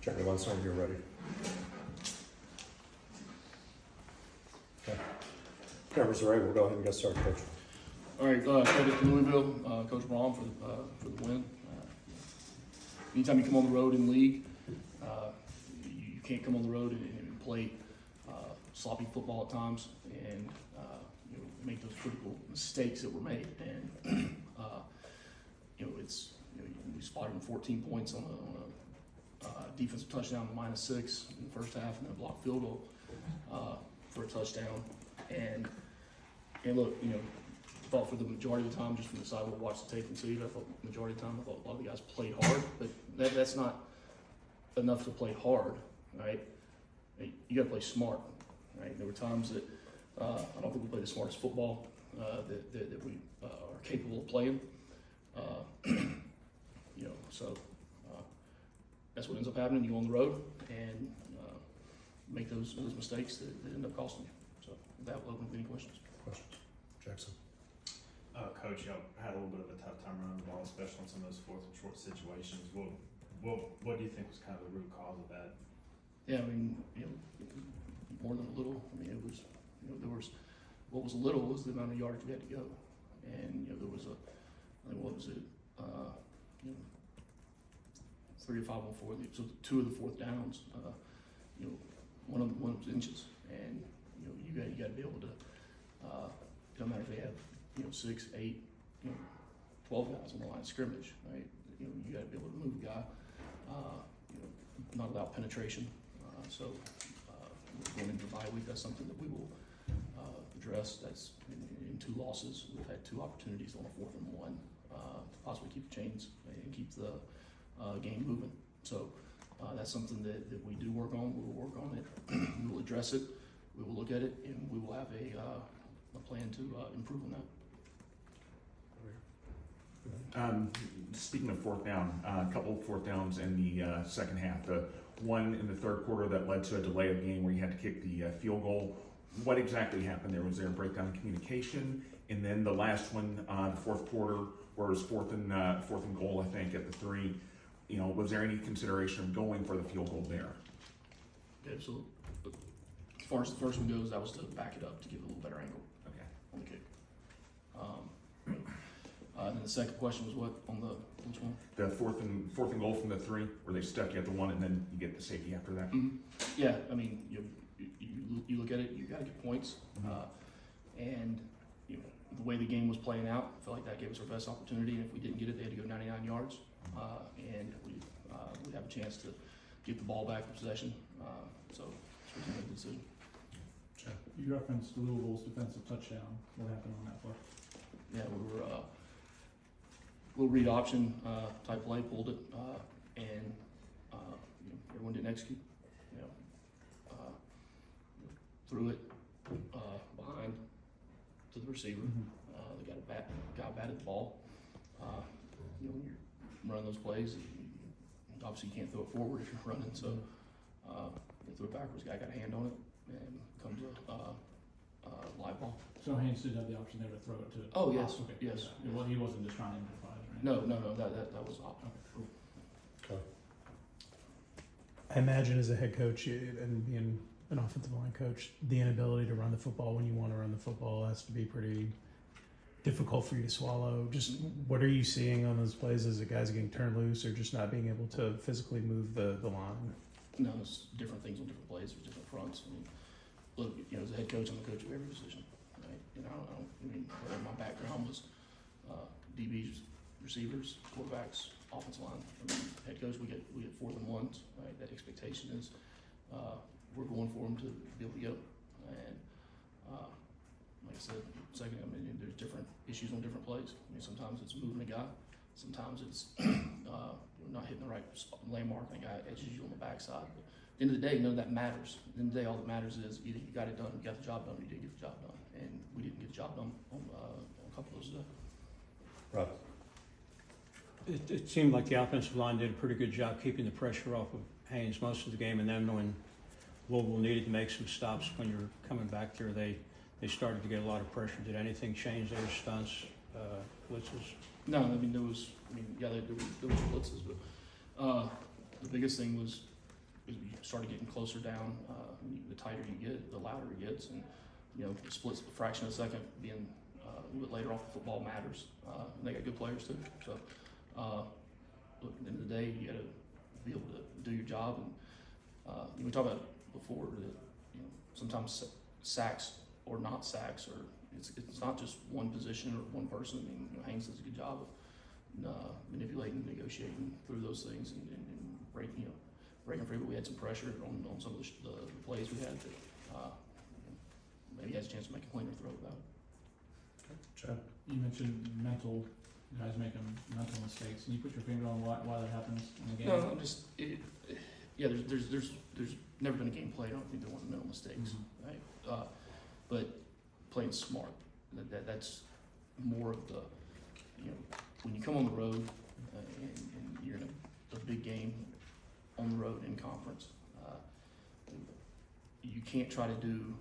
Jeremy, let us know when you're ready. Okay. Cameras are ready. We'll go ahead and get started, Coach. All right, credit to Louisville, Coach Braun for the win. Anytime you come on the road in the league, you can't come on the road and play sloppy football at times and make those critical mistakes that were made. And we spotted them 14 points on a defensive touchdown, -6 in the first half, and then a blocked field goal for a touchdown. And look, thought for the majority of the time, just from the side we'll watch the tape and see it, I thought the majority of the time, I thought a lot of the guys played hard, but that's not enough to play hard, right? You gotta play smart, right? There were times that I don't think we played the smartest football that we are capable of playing. So that's what ends up happening. You go on the road and make those mistakes that end up costing you. So with that, we'll open up any questions. Questions? Jackson. Coach, y'all had a little bit of a tough time running the ball, especially on some of those fourth and short situations. What do you think was kind of the root cause of that? Yeah, I mean, more than a little. I mean, it was, there was, what was a little was the amount of yards we had to go. And, there was I think, what was it, 3 or 5 on 4, so 2 of the fourth downs, one of them was inches. And, you got to be able to, it don't matter if they have, 6, 8, 12 guys on the line of scrimmage, right? You got to be able to move a guy, not allow penetration. So going into the bye week, that's something that we will address. That's in 2 losses. We've had 2 opportunities on a 4th and 1 to possibly keep the chains and keep the game moving. So that's something that we do work on. We will work on it. We will address it. We will look at it, and we will have a plan to improve on that. Speaking of fourth down, a couple of fourth downs in the second half. The one in the third quarter that led to a delay of game where you had to kick the field goal. What exactly happened there? Was there a breakdown in communication? And then the last one, the fourth quarter, where it was fourth and goal, I think, at the 3. Was there any consideration of going for the field goal there? Absolutely. As far as the first one goes, that was to back it up to give it a little better angle. Okay. On the kick. And then the second question was what on which one? The fourth and goal from the 3, where they stuck you at the 1, and then you get the safety after that. Mm-hmm. Yeah, I mean, you look at it, you got to get points, and the way the game was playing out, I feel like that gave us our best opportunity. And if we didn't get it, they had to go 99 yards, and we have a chance to get the ball back in possession. So we can make the decision. You referenced Louisville's defensive touchdown. What happened on that play? Yeah, we were little read option type play, pulled it, and everyone didn't execute. Threw it behind to the receiver. They got batted the ball. When you're running those plays, obviously you can't throw it forward if you're running. So you throw it backwards. Guy got a hand on it, and comes a live ball. So Haynes did have the option there to throw it to. Oh yes, okay. yes. Yeah. Well, he wasn't just trying to improvise, right? No. That was option. Okay. I imagine as a head coach and being an offensive line coach, the inability to run the football when you want to run the football has to be pretty difficult for you to swallow. Just what are you seeing on those plays? Is it guys getting turned loose or just not being able to physically move the line? No, it's different things on different plays. There's different fronts. I mean, look, as a head coach, I'm the coach of every position. Right? Whether my background was DBs, receivers, quarterbacks, offensive line. Head coach, we get 4th and 1s. Right? That expectation is we're going for them to be able to go. And like I said, second, there's different issues on different plays. Sometimes it's moving a guy. Sometimes it's not hitting the right landmark and a guy edges you on the backside. But at the end of the day, none of that matters. At the end of the day, all that matters is either you got it done, you got the job done, or you didn't get the job done. And we didn't get the job done on a couple of those days. Rob. It seemed like the offensive line did a pretty good job keeping the pressure off of Haynes most of the game, and then when Louisville needed to make some stops when you were coming back there, they started to get a lot of pressure. Did anything change there? Stunts, blitzes? No, there was blitzes, but the biggest thing was as we started getting closer down, the tighter you get, the louder it gets, and the split fraction of a second being a little bit later off the football matters. And they got good players too. So, look, at the end of the day, you got to be able to do your job. And we talked about before that sometimes sacks or not sacks, or it's not just one position or one person. I mean, Haynes does a good job of manipulating, negotiating through those things, and breaking free. But we had some pressure on some of the plays we had that maybe has a chance to make a cleaner throw about it. Chad? You mentioned guys making mental mistakes. Can you put your finger on why that happens in the game? No, I'm just there's never been a game played. I don't think there weren't mental mistakes, right? But playing smart. That's more of the when you come on the road and you're in a big game on the road in conference, you can't try to do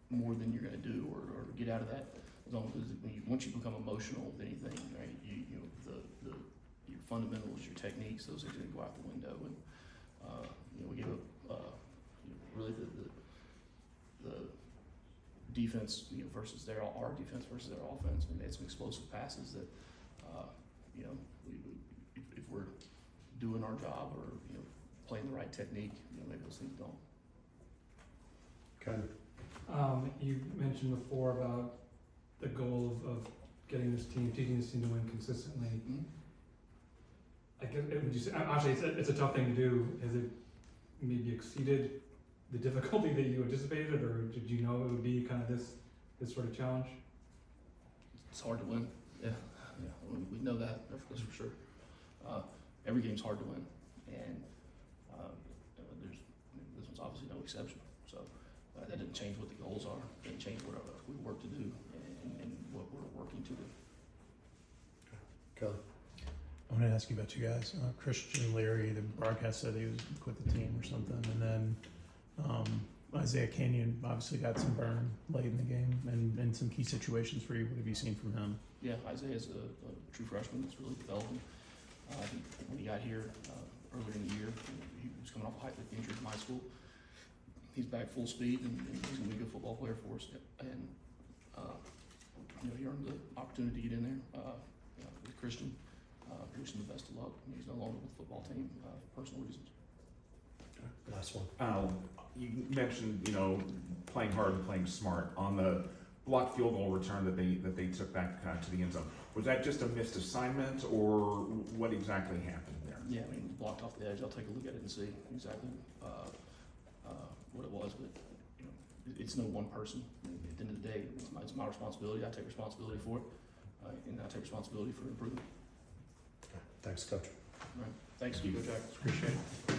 more than you're going to do or get out of that zone, because once you become emotional with anything, right? Your fundamentals, your techniques, those things are going to go out the window. And we gave up really the defense versus our defense versus their offense. We made some explosive passes that if we're doing our job or playing the right technique, maybe those things don't. Okay. You mentioned before about the goal of teaching this team to win consistently. Mm-hmm. I guess, would you say, actually, it's a tough thing to do. Has it maybe exceeded the difficulty that you anticipated, or did you know it would be kind of this sort of challenge? It's hard to win. Yeah. We know that. That's for sure. Every game's hard to win, and this one's obviously no exception. So that didn't change what the goals are. It didn't change what we work to do and what we're working to do. Kelly? I want to ask you about two guys. Christian Leary, the broadcast said he was quit the team or something, and then Isaiah Kenyon obviously got some burn late in the game and in some key situations for you. What have you seen from him? Yeah, Isaiah's a true freshman that's really developing. When he got here earlier in the year, he was coming off a injury from high school. He's back full speed, and he's going to be a good football player for us. And he earned the opportunity to get in there with Christian. Wish him the best of luck. He's no longer with the football team for personal reasons. Okay. Last one. You mentioned, playing hard and playing smart on the blocked field goal return that they took back to the end zone. Was that just a missed assignment, or what exactly happened there? Yeah, blocked off the edge. I'll take a look at it and see exactly what it was, but it's no one person. At the end of the day, it's my responsibility. I take responsibility for it, and I take responsibility for improvement. Thanks, Coach. All right. Thanks, Coach Jack. Appreciate it.